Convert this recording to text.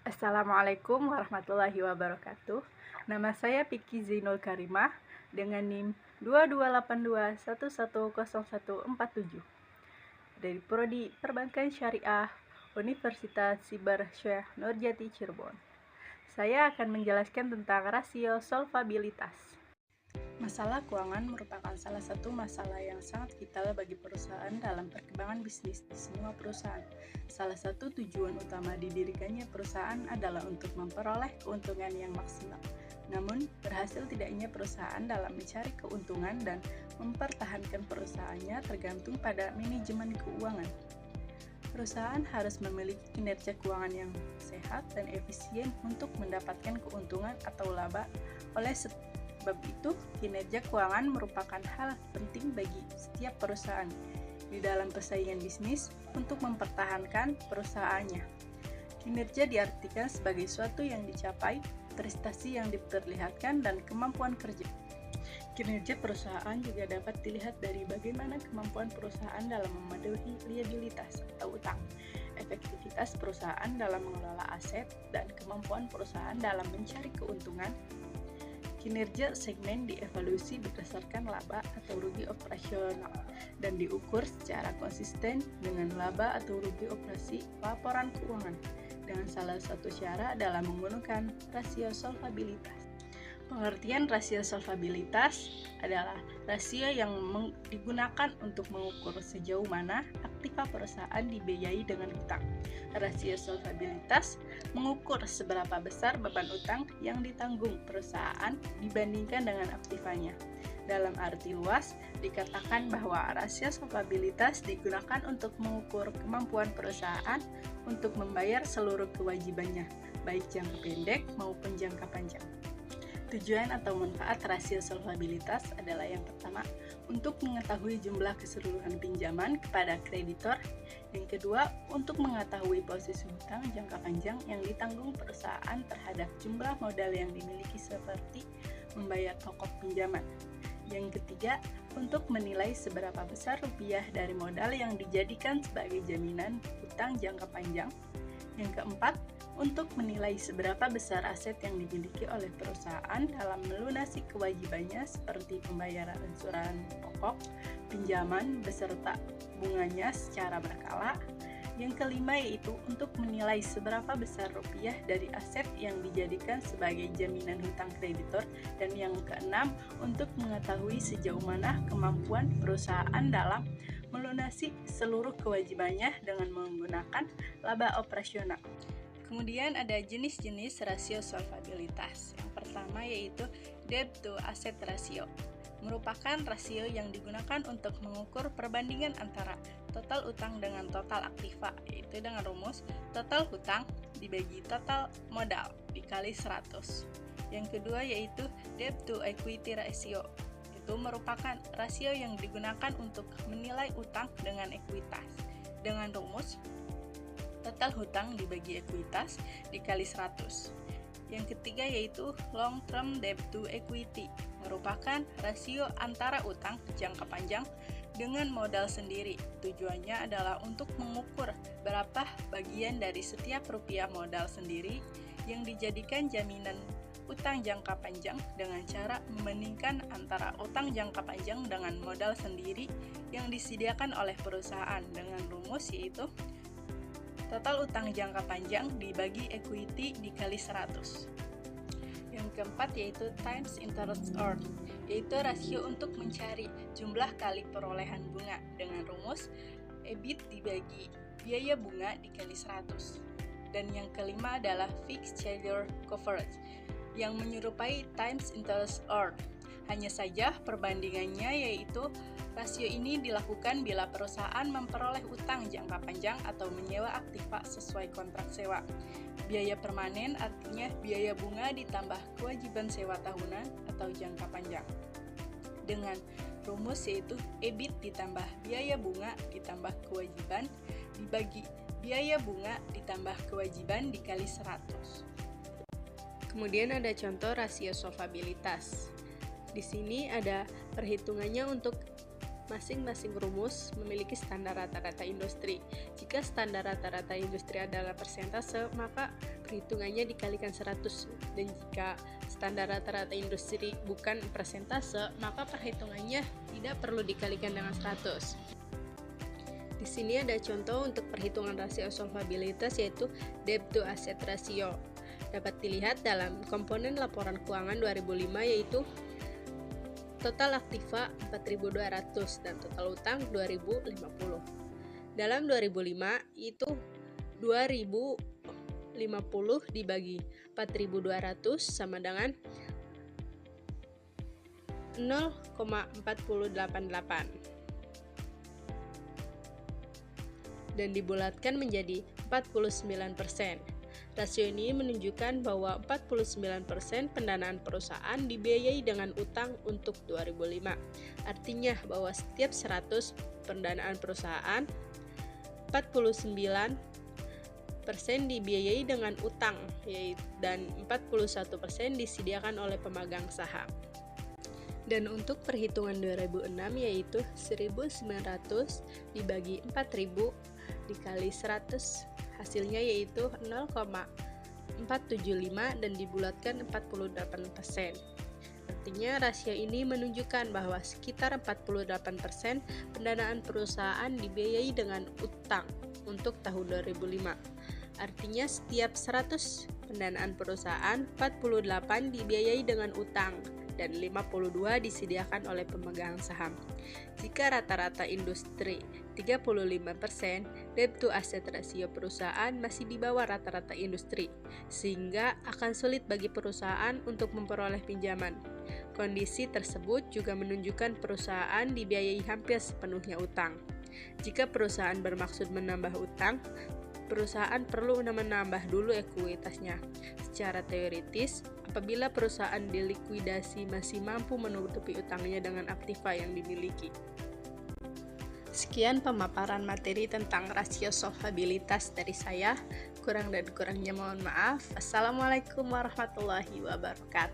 Assalamualaikum warahmatullahi wabarakatuh. Nama saya Piki Zainul Karimah dengan NIM 2282110147 dari Prodi Perbankan Syariah Universitas Sibar Syekh Nurjati Cirebon. Saya akan menjelaskan tentang rasio solvabilitas. Masalah keuangan merupakan salah satu masalah yang sangat vital bagi perusahaan dalam perkembangan bisnis di semua perusahaan. Salah satu tujuan utama didirikannya perusahaan adalah untuk memperoleh keuntungan yang maksimal. Namun, berhasil tidaknya perusahaan dalam mencari keuntungan dan mempertahankan perusahaannya tergantung pada manajemen keuangan. Perusahaan harus memiliki kinerja keuangan yang sehat dan efisien untuk mendapatkan keuntungan atau laba. Oleh sebab itu, kinerja keuangan merupakan hal penting bagi setiap perusahaan di dalam persaingan bisnis untuk mempertahankan perusahaannya. Kinerja diartikan sebagai suatu yang dicapai, prestasi yang diperlihatkan, dan kemampuan kerja. Kinerja perusahaan juga dapat dilihat dari bagaimana kemampuan perusahaan dalam memenuhi liabilitas atau utang, efektivitas perusahaan dalam mengelola aset, dan kemampuan perusahaan dalam mencari keuntungan. Kinerja segmen dievaluasi berdasarkan laba atau rugi operasional dan diukur secara konsisten dengan laba atau rugi operasi laporan keuangan dengan salah satu cara adalah menggunakan rasio solvabilitas. Pengertian rasio solvabilitas adalah rasio yang digunakan untuk mengukur sejauh mana aktiva perusahaan dibiayai dengan hutang. Rasio solvabilitas mengukur seberapa besar beban utang yang ditanggung perusahaan dibandingkan dengan aktivanya. Dalam arti luas, dikatakan bahwa rasio solvabilitas digunakan untuk mengukur kemampuan perusahaan untuk membayar seluruh kewajibannya, baik jangka pendek maupun jangka panjang. Tujuan atau manfaat rasio solvabilitas adalah yang pertama, untuk mengetahui jumlah keseluruhan pinjaman kepada kreditor. Yang kedua, untuk mengetahui posisi hutang jangka panjang yang ditanggung perusahaan terhadap jumlah modal yang dimiliki seperti membayar pokok pinjaman. Yang ketiga, untuk menilai seberapa besar rupiah dari modal yang dijadikan sebagai jaminan hutang jangka panjang. Yang keempat, untuk menilai seberapa besar aset yang dimiliki oleh perusahaan dalam melunasi kewajibannya seperti pembayaran angsuran pokok, pinjaman beserta bunganya secara berkala. Yang kelima yaitu untuk menilai seberapa besar rupiah dari aset yang dijadikan sebagai jaminan hutang kreditor. Dan yang keenam, untuk mengetahui sejauh mana kemampuan perusahaan dalam melunasi seluruh kewajibannya dengan menggunakan laba operasional. Kemudian ada jenis-jenis rasio solvabilitas. Yang pertama yaitu debt to asset ratio. Merupakan rasio yang digunakan untuk mengukur perbandingan antara total utang dengan total aktiva, yaitu dengan rumus total hutang dibagi total modal dikali 100. Yang kedua yaitu debt to equity ratio. Itu merupakan rasio yang digunakan untuk menilai utang dengan ekuitas dengan rumus total hutang dibagi ekuitas dikali 100. Yang ketiga yaitu long term debt to equity, merupakan rasio antara utang jangka panjang dengan modal sendiri. Tujuannya adalah untuk mengukur berapa bagian dari setiap rupiah modal sendiri yang dijadikan jaminan utang jangka panjang dengan cara membandingkan antara utang jangka panjang dengan modal sendiri yang disediakan oleh perusahaan dengan rumus yaitu total utang jangka panjang dibagi equity dikali 100. Yang keempat yaitu times interest earned, yaitu rasio untuk mencari jumlah kali perolehan bunga dengan rumus EBIT dibagi biaya bunga dikali 100. Dan yang kelima adalah fixed charge coverage, yang menyerupai times interest earned. Hanya saja perbandingannya yaitu rasio ini dilakukan bila perusahaan memperoleh utang jangka panjang atau menyewa aktiva sesuai kontrak sewa. Biaya permanen artinya biaya bunga ditambah kewajiban sewa tahunan atau jangka panjang. Dengan rumus yaitu EBIT ditambah biaya bunga ditambah kewajiban dibagi biaya bunga ditambah kewajiban dikali 100. Kemudian ada contoh rasio solvabilitas. Di sini ada perhitungannya untuk Masing-masing rumus memiliki standar rata-rata industri. Jika standar rata-rata industri adalah persentase, maka perhitungannya dikalikan 100. Dan jika standar rata-rata industri bukan persentase, maka perhitungannya tidak perlu dikalikan dengan 100. Di sini ada contoh untuk perhitungan rasio solvabilitas, yaitu debt to asset ratio. Dapat dilihat dalam komponen laporan keuangan 2005, yaitu total aktiva 4.200 dan total utang 2.050. Dalam 2005 itu 2.050 dibagi 4.200 sama dengan 0,488 dan dibulatkan menjadi 49%. Rasio ini menunjukkan bahwa 49% pendanaan perusahaan dibiayai dengan utang untuk 2005. Artinya bahwa setiap 100 pendanaan perusahaan, 49% dibiayai dengan utang, dan 41% disediakan oleh pemegang saham. Dan untuk perhitungan 2006, yaitu 1.900 dibagi 4.000 dikali 100, hasilnya yaitu 0,475 dan dibulatkan 48%. Artinya rasio ini menunjukkan bahwa sekitar 48% pendanaan perusahaan dibiayai dengan utang untuk tahun 2005. Artinya setiap 100 pendanaan perusahaan, 48 dibiayai dengan utang dan 52 disediakan oleh pemegang saham. Jika rata-rata industri 35%, debt to asset ratio perusahaan masih di bawah rata-rata industri, sehingga akan sulit bagi perusahaan untuk memperoleh pinjaman. Kondisi tersebut juga menunjukkan perusahaan dibiayai hampir sepenuhnya utang. Jika perusahaan bermaksud menambah utang, perusahaan perlu menambah dulu ekuitasnya. Secara teoritis, apabila perusahaan dilikuidasi masih mampu menutupi utangnya dengan aktiva yang dimiliki. Sekian pemaparan materi tentang rasio solvabilitas dari saya. Kurang dan kurangnya mohon maaf. Assalamualaikum warahmatullahi wabarakatuh.